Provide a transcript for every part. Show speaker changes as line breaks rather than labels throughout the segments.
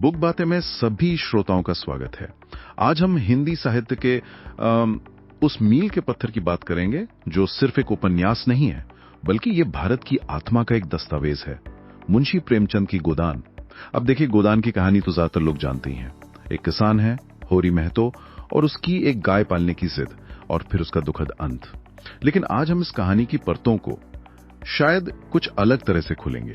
Book बातें में सभी श्रोताओं का स्वागत है। आज हम हिंदी साहित्य के उस मील के पत्थर की बात करेंगे जो सिर्फ एक उपन्यास नहीं है, बल्कि ये भारत की आत्मा का एक दस्तावेज है। मुंशी प्रेमचंद की गोदान। अब देखिए, गोदान की कहानी तो ज्यादातर लोग जानते ही हैं। एक किसान है, होरी महतो, और उसकी एक गाय पालने की जिद, और फिर उसका दुखद अंत। लेकिन आज हम इस कहानी की परतों को शायद कुछ अलग तरह से खुलेंगे।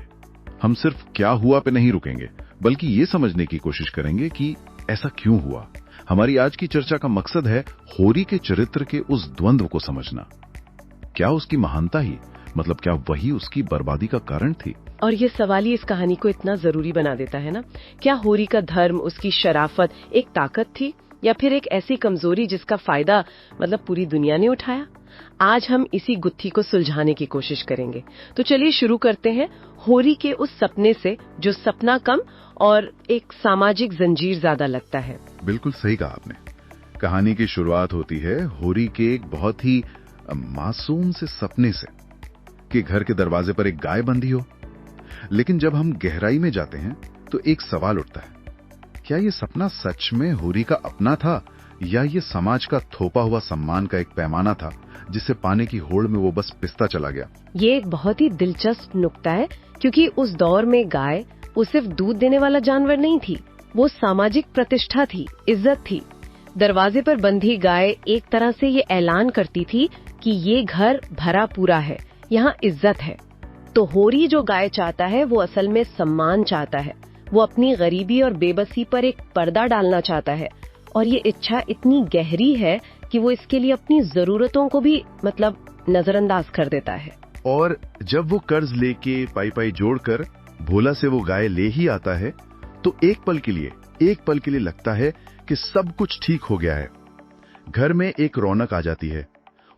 हम सिर्फ क्या हुआ पे नहीं रुकेंगे, बल्कि ये समझने की कोशिश करेंगे कि ऐसा क्यों हुआ। हमारी आज की चर्चा का मकसद है होरी के चरित्र के उस द्वंद्व को समझना। क्या उसकी महानता ही, मतलब क्या वही उसकी बर्बादी का कारण थी?
और ये सवाल ही इस कहानी को इतना जरूरी बना देता है ना। क्या होरी का धर्म, उसकी शराफत एक ताकत थी, या फिर एक ऐसी कमजोरी जिसका फायदा पूरी दुनिया ने उठाया? आज हम इसी गुत्थी को सुलझाने की कोशिश करेंगे। तो चलिए शुरू करते हैं होरी के उस सपने से जो सपना कम और एक सामाजिक जंजीर ज्यादा लगता है।
बिल्कुल सही कहा आपने। कहानी की शुरुआत होती है होरी के एक बहुत ही मासूम से सपने से कि घर के दरवाजे पर एक गाय बंधी हो। लेकिन जब हम गहराई में जाते हैं तो एक सवाल उठता है, क्या ये सपना सच में होरी का अपना था, या ये समाज का थोपा हुआ सम्मान का एक पैमाना था जिसे पाने की होड़ में वो बस पिसता चला गया?
ये एक बहुत ही दिलचस्प नुक्ता है, क्योंकि उस दौर में गाय वो सिर्फ दूध देने वाला जानवर नहीं थी, वो सामाजिक प्रतिष्ठा थी, इज्जत थी। दरवाजे पर बंधी गाय एक तरह से ये ऐलान करती थी कि ये घर भरा पूरा है, यहाँ इज्जत है। तो होरी जो गाय चाहता है वो असल में सम्मान चाहता है। वो अपनी गरीबी और बेबसी पर एक पर्दा डालना चाहता है, और ये इच्छा इतनी गहरी है कि वो इसके लिए अपनी जरूरतों को भी नजरअंदाज कर देता है।
और जब वो कर्ज लेके पाई जोड़कर भोला से वो गाय ले ही आता है, तो एक पल के लिए लगता है कि सब कुछ ठीक हो गया है। घर में एक रौनक आ जाती है।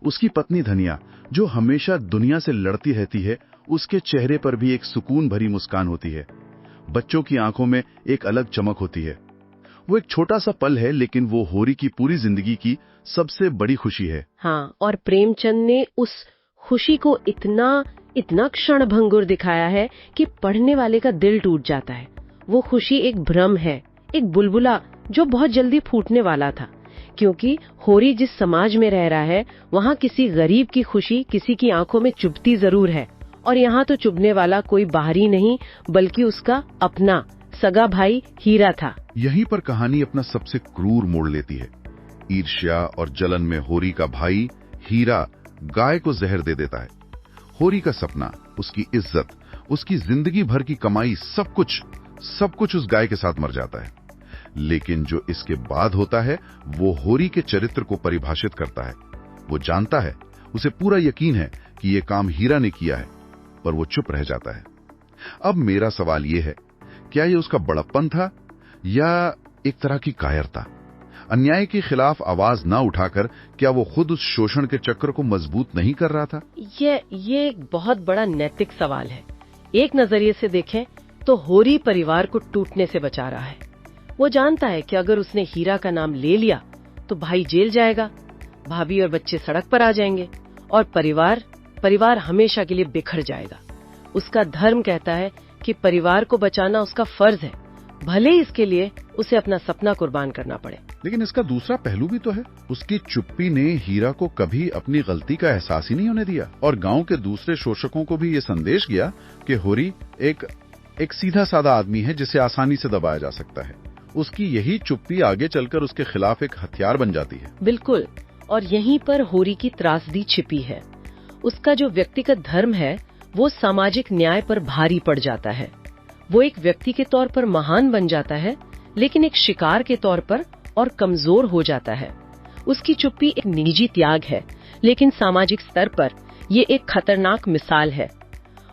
उसकी पत्नी धनिया, जो हमेशा दुनिया से लड़ती रहती है, उसके चेहरे पर भी एक सुकून भरी मुस्कान होती है। बच्चों की आंखों में एक अलग चमक होती है। वो एक छोटा सा पल है, लेकिन वो होरी की पूरी जिंदगी की सबसे बड़ी खुशी है।
हाँ, और प्रेमचंद ने उस खुशी को इतना क्षणभंगुर दिखाया है कि पढ़ने वाले का दिल टूट जाता है। वो खुशी एक भ्रम है, एक बुलबुला जो बहुत जल्दी फूटने वाला था, क्योंकि होरी जिस समाज में रह रहा है वहाँ किसी गरीब की खुशी किसी की आंखों में चुभती जरूर है। और यहाँ तो चुभने वाला कोई बाहरी नहीं, बल्कि उसका अपना सगा भाई हीरा था।
यहीं पर कहानी अपना सबसे क्रूर मोड़ लेती है। ईर्ष्या और जलन में होरी का भाई हीरा गाय को जहर दे देता है। होरी का सपना, उसकी इज्जत, उसकी जिंदगी भर की कमाई, सब कुछ उस गाय के साथ मर जाता है। लेकिन जो इसके बाद होता है वो होरी के चरित्र को परिभाषित करता है। वो जानता है, उसे पूरा यकीन है कि ये काम हीरा ने किया है, पर वो चुप रह जाता है। अब मेरा सवाल ये है, क्या ये उसका बड़प्पन था या एक तरह की कायरता? अन्याय के खिलाफ आवाज ना उठाकर क्या वो खुद उस शोषण के चक्र को मजबूत नहीं कर रहा था?
ये एक बहुत बड़ा नैतिक सवाल है। एक नजरिए से देखें तो होरी परिवार को टूटने से बचा रहा है। वो जानता है कि अगर उसने हीरा का नाम ले लिया तो भाई जेल जाएगा, भाभी और बच्चे सड़क पर आ जाएंगे, और परिवार हमेशा के लिए बिखर जाएगा। उसका धर्म कहता है कि परिवार को बचाना उसका फर्ज है, भले ही इसके लिए उसे अपना सपना कुर्बान करना पड़े।
लेकिन इसका दूसरा पहलू भी तो है। उसकी चुप्पी ने हीरा को कभी अपनी गलती का एहसास ही नहीं होने दिया, और गांव के दूसरे शोषकों को भी ये संदेश गया कि होरी एक सीधा साधा आदमी है जिसे आसानी से दबाया जा सकता है। उसकी यही चुप्पी आगे चलकर उसके खिलाफ एक हथियार बन जाती है।
बिल्कुल, और यहीं पर होरी की त्रासदी छिपी है। उसका जो व्यक्तिगत धर्म है वो सामाजिक न्याय पर भारी पड़ जाता है। वो एक व्यक्ति के तौर पर महान बन जाता है, लेकिन एक शिकार के तौर पर और कमजोर हो जाता है। उसकी चुप्पी एक निजी त्याग है, लेकिन सामाजिक स्तर पर ये एक खतरनाक मिसाल है।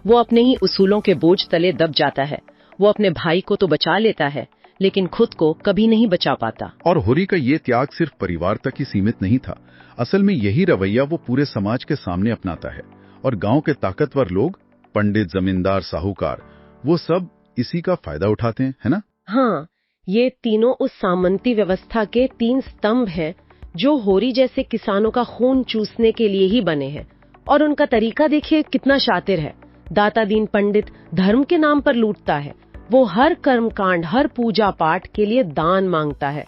वो अपने ही उसूलों के बोझ तले दब जाता है। वो अपने भाई को तो बचा लेता है, लेकिन खुद को कभी नहीं बचा पाता।
और होरी का ये त्याग सिर्फ परिवार तक ही सीमित नहीं था। असल में यही रवैया वो पूरे समाज के सामने अपनाता है, और गांव के ताकतवर लोग, पंडित, जमींदार, साहूकार, वो सब इसी का फायदा उठाते हैं, है ना?
हाँ, ये तीनों उस सामंती व्यवस्था के 3 स्तंभ हैं जो होरी जैसे किसानों का खून चूसने के लिए ही बने हैं। और उनका तरीका देखिए कितना शातिर है। दाता दीन पंडित धर्म के नाम पर लूटता है, वो हर कर्मकांड, हर पूजा पाठ के लिए दान मांगता है।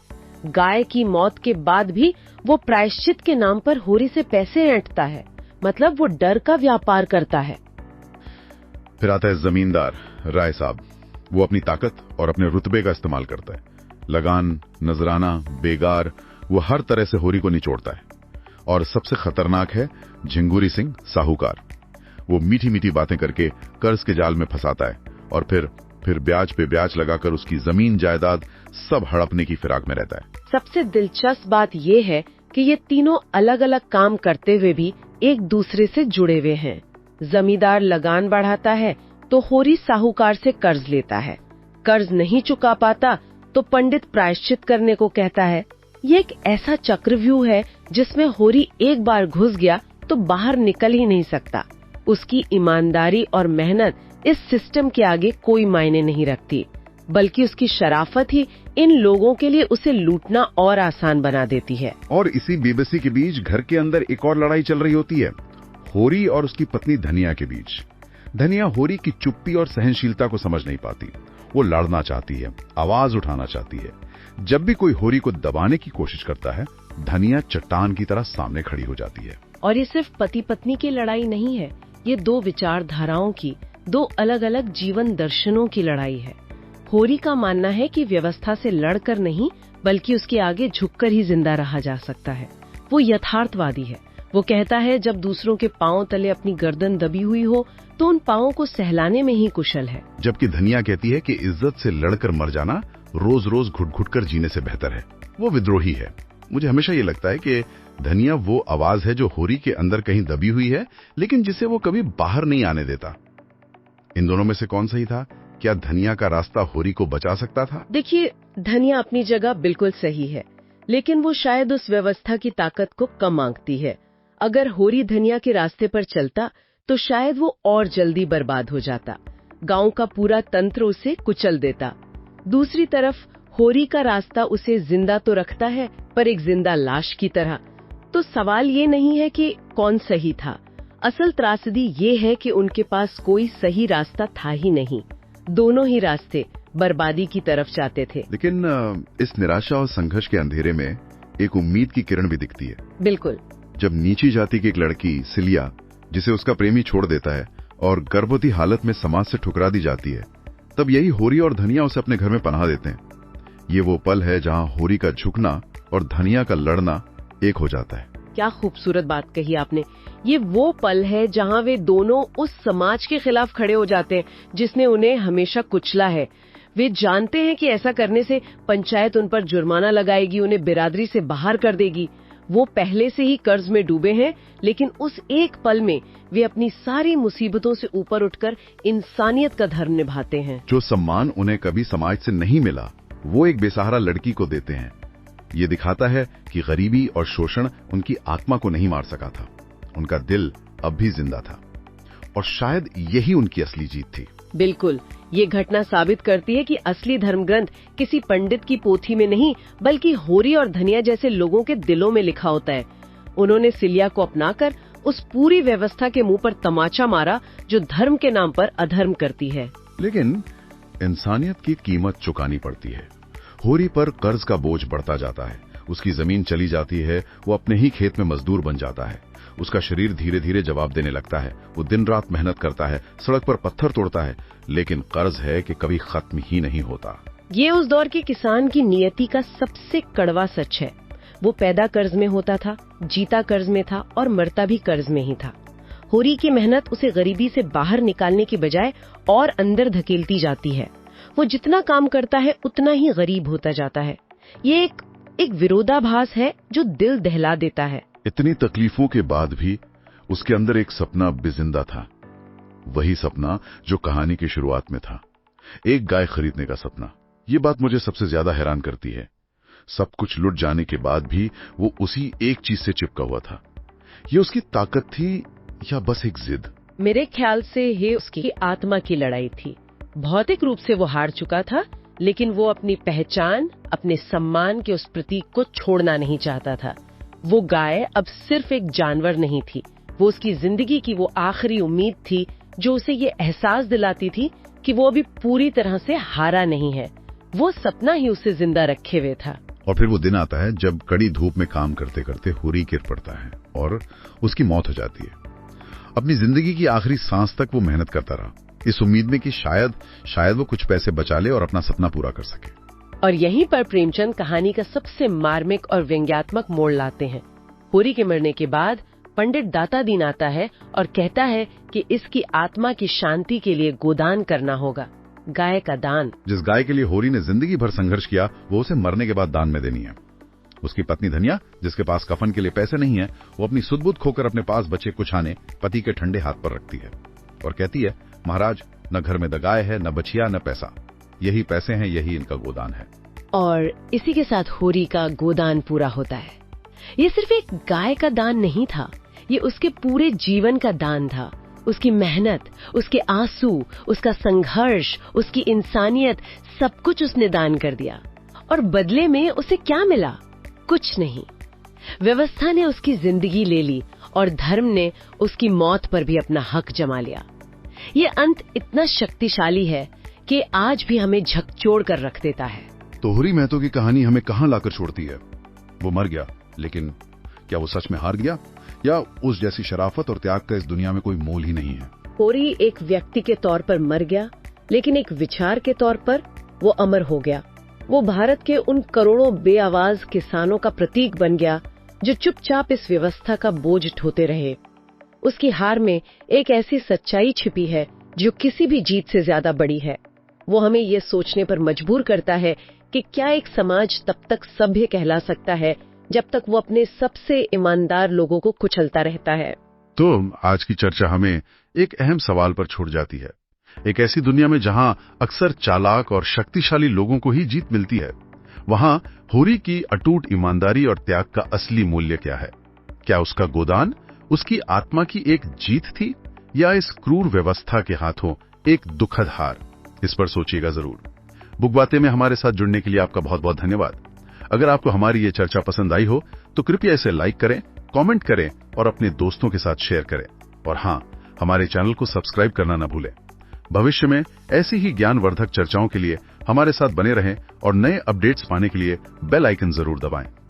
गाय की मौत के बाद भी वो प्रायश्चित के नाम पर होरी से पैसे ऐंठता है। मतलब वो डर का व्यापार करता है।
फिर आता है जमींदार राय साहब। वो अपनी ताकत और अपने रुतबे का इस्तेमाल करता है। लगान, नजराना, बेगार, वो हर तरह से होरी को निचोड़ता है। और सबसे खतरनाक है झिंगुरी सिंह साहूकार। वो मीठी मीठी बातें करके कर्ज के जाल में फंसाता है और फिर ब्याज पे ब्याज लगाकर उसकी जमीन जायदाद सब हड़पने की फिराक में रहता है।
सबसे दिलचस्प बात ये है कि ये तीनों अलग अलग काम करते हुए भी एक दूसरे से जुड़े हुए हैं। जमींदार लगान बढ़ाता है तो होरी साहूकार से कर्ज लेता है। कर्ज नहीं चुका पाता तो पंडित प्रायश्चित करने को कहता है। ये एक ऐसा चक्रव्यूह है जिसमें होरी एक बार घुस गया तो बाहर निकल ही नहीं सकता। उसकी ईमानदारी और मेहनत इस सिस्टम के आगे कोई मायने नहीं रखती, बल्कि उसकी शराफत ही इन लोगों के लिए उसे लूटना और आसान बना देती है।
और इसी बेबसी के बीच घर के अंदर एक और लड़ाई चल रही होती है, होरी और उसकी पत्नी धनिया के बीच। धनिया होरी की चुप्पी और सहनशीलता को समझ नहीं पाती। वो लड़ना चाहती है, आवाज उठाना चाहती है। जब भी कोई होरी को दबाने की कोशिश करता है, धनिया चट्टान की तरह सामने खड़ी हो जाती है।
और ये सिर्फ पति पत्नी की लड़ाई नहीं है, ये दो विचारधाराओं की, दो अलग अलग जीवन दर्शनों की लड़ाई है। होरी का मानना है कि व्यवस्था से लड़कर नहीं, बल्कि उसके आगे झुककर ही जिंदा रहा जा सकता है। वो यथार्थवादी है। वो कहता है जब दूसरों के पांव तले अपनी गर्दन दबी हुई हो तो उन पांवों को सहलाने में ही कुशल है।
जबकि धनिया कहती है कि इज्जत से लड़कर मर जाना रोज रोज घुट घुट कर जीने से बेहतर है। वो विद्रोही है। मुझे हमेशा ये लगता है कि धनिया वो आवाज है जो होरी के अंदर कहीं दबी हुई है, लेकिन जिसे वो कभी बाहर नहीं आने देता। इन दोनों में से कौन सही था? क्या धनिया का रास्ता होरी को बचा सकता था?
देखिए, धनिया अपनी जगह बिल्कुल सही है, लेकिन वो शायद उस व्यवस्था की ताकत को कम आंकती है। अगर होरी धनिया के रास्ते पर चलता तो शायद वो और जल्दी बर्बाद हो जाता। गांव का पूरा तंत्र उसे कुचल देता। दूसरी तरफ होरी का रास्ता उसे जिंदा तो रखता है, पर एक जिंदा लाश की तरह। तो सवाल ये नहीं है कि कौन सही था। असल त्रासदी ये है कि उनके पास कोई सही रास्ता था ही नहीं। दोनों ही रास्ते बर्बादी की तरफ जाते थे।
लेकिन इस निराशा और संघर्ष के अंधेरे में एक उम्मीद की किरण भी दिखती है।
बिल्कुल।
जब नीची जाति की एक लड़की सिलिया, जिसे उसका प्रेमी छोड़ देता है और गर्भवती हालत में समाज से ठुकरा दी जाती है, तब यही होरी और धनिया उसे अपने घर में पनाह देते हैं। ये वो पल है जहां होरी का झुकना और धनिया का लड़ना एक हो जाता है।
क्या खूबसूरत बात कही आपने। ये वो पल है जहां वे दोनों उस समाज के खिलाफ खड़े हो जाते हैं जिसने उन्हें हमेशा कुचला है। वे जानते हैं कि ऐसा करने से पंचायत उन पर जुर्माना लगाएगी, उन्हें बिरादरी से बाहर कर देगी। वो पहले से ही कर्ज में डूबे हैं, लेकिन उस एक पल में वे अपनी सारी मुसीबतों से ऊपर उठकर इंसानियत का धर्म निभाते हैं।
जो सम्मान उन्हें कभी समाज से नहीं मिला, वो एक बेसहारा लड़की को देते हैं। ये दिखाता है कि गरीबी और शोषण उनकी आत्मा को नहीं मार सका था। उनका दिल अब भी जिंदा था, और शायद यही उनकी असली जीत थी।
बिल्कुल। ये घटना साबित करती है कि असली धर्म ग्रंथ किसी पंडित की पोथी में नहीं, बल्कि होरी और धनिया जैसे लोगों के दिलों में लिखा होता है। उन्होंने सिलिया को अपनाकर उस पूरी व्यवस्था के मुंह पर तमाचा मारा जो धर्म के नाम पर अधर्म करती है।
लेकिन इंसानियत की कीमत चुकानी पड़ती है। होरी पर कर्ज का बोझ बढ़ता जाता है। उसकी जमीन चली जाती है। वो अपने ही खेत में मजदूर बन जाता है। उसका शरीर धीरे धीरे जवाब देने लगता है। वो दिन रात मेहनत करता है, सड़क पर पत्थर तोड़ता है, लेकिन कर्ज है कि कभी खत्म ही नहीं होता।
ये उस दौर के किसान की नियति का सबसे कड़वा सच है। वो पैदा कर्ज में होता था, जीता कर्ज में था और मरता भी कर्ज में ही था। होरी की मेहनत उसे गरीबी से बाहर निकालने की बजाय और अंदर धकेलती जाती है। वो जितना काम करता है उतना ही गरीब होता जाता है। ये एक विरोधाभास है जो दिल दहला देता है।
इतनी तकलीफों के बाद भी उसके अंदर एक सपना बेजिंदा था। वही सपना जो कहानी की शुरुआत में था, एक गाय खरीदने का सपना। ये बात मुझे सबसे ज्यादा हैरान करती है। सब कुछ लुट जाने के बाद भी वो उसी एक चीज से चिपका हुआ था। ये उसकी ताकत थी या बस एक जिद?
मेरे ख्याल से ये उसकी आत्मा की लड़ाई थी। भौतिक रूप से वो हार चुका था, लेकिन वो अपनी पहचान, अपने सम्मान के उस प्रतीक को छोड़ना नहीं चाहता था। वो गाय अब सिर्फ एक जानवर नहीं थी, वो उसकी जिंदगी की वो आखिरी उम्मीद थी जो उसे ये एहसास दिलाती थी कि वो अभी पूरी तरह से हारा नहीं है। वो सपना ही उसे जिंदा रखे हुए था।
और फिर वो दिन आता है जब कड़ी धूप में काम करते करते हुरी गिर पड़ता है और उसकी मौत हो जाती है। अपनी जिंदगी की आखिरी सांस तक वो मेहनत करता रहा, इस उम्मीद में कि शायद वो कुछ पैसे बचा ले और अपना सपना पूरा कर सके।
और यहीं पर प्रेमचंद कहानी का सबसे मार्मिक और व्यंग्यात्मक मोड़ लाते हैं। हुरी के मरने के बाद पंडित दाता दीन आता है और कहता है कि इसकी आत्मा की शांति के लिए गोदान करना होगा, गाय का दान।
जिस गाय के लिए होरी ने जिंदगी भर संघर्ष किया, वो उसे मरने के बाद दान में देनी है। उसकी पत्नी धनिया, जिसके पास कफन के लिए पैसे नहीं है, वो अपनी सुध-बुध खोकर अपने पास बचे कुछ आने पति के ठंडे हाथ पर रखती है और कहती है, महाराज, न घर में द गाय है, न बछिया, न पैसा, यही पैसे हैं, यही इनका गोदान है।
और इसी के साथ होरी का गोदान पूरा होता है। ये सिर्फ एक गाय का दान नहीं था, ये उसके पूरे जीवन का दान था। उसकी मेहनत, उसके आंसू, उसका संघर्ष, उसकी इंसानियत, सब कुछ उसने दान कर दिया। और बदले में उसे क्या मिला? कुछ नहीं। व्यवस्था ने उसकी जिंदगी ले ली और धर्म ने उसकी मौत पर भी अपना हक जमा लिया। ये अंत इतना शक्तिशाली है कि आज भी हमें झकझोर कर रख देता है।
तो हुरी महतो की कहानी हमें कहां लाकर छोड़ती है? वो मर गया, लेकिन क्या वो सच में हार गया, या उस जैसी शराफत और त्याग का इस दुनिया में कोई मोल ही नहीं है?
होरी एक व्यक्ति के तौर पर मर गया, लेकिन एक विचार के तौर पर वो अमर हो गया। वो भारत के उन करोड़ों बेआवाज किसानों का प्रतीक बन गया जो चुपचाप इस व्यवस्था का बोझ ढोते रहे। उसकी हार में एक ऐसी सच्चाई छिपी है जो किसी भी जीत से ज्यादा बड़ी है। वो हमें ये सोचने पर मजबूर करता है कि क्या एक समाज तब तक सभ्य कहला सकता है जब तक वो अपने सबसे ईमानदार लोगों को कुचलता रहता है।
तो आज की चर्चा हमें एक अहम सवाल पर छोड़ जाती है। एक ऐसी दुनिया में जहां अक्सर चालाक और शक्तिशाली लोगों को ही जीत मिलती है, वहां होरी की अटूट ईमानदारी और त्याग का असली मूल्य क्या है? क्या उसका गोदान उसकी आत्मा की एक जीत थी, या इस क्रूर व्यवस्था के हाथों एक दुखद हार? इस पर सोचिएगा जरूर। बुक बातें में हमारे साथ जुड़ने के लिए आपका बहुत बहुत धन्यवाद। अगर आपको हमारी ये चर्चा पसंद आई हो तो कृपया इसे लाइक करें, कमेंट करें और अपने दोस्तों के साथ शेयर करें। और हाँ, हमारे चैनल को सब्सक्राइब करना न भूलें। भविष्य में ऐसी ही ज्ञानवर्धक चर्चाओं के लिए हमारे साथ बने रहें और नए अपडेट्स पाने के लिए बेल आइकन जरूर दबाएं।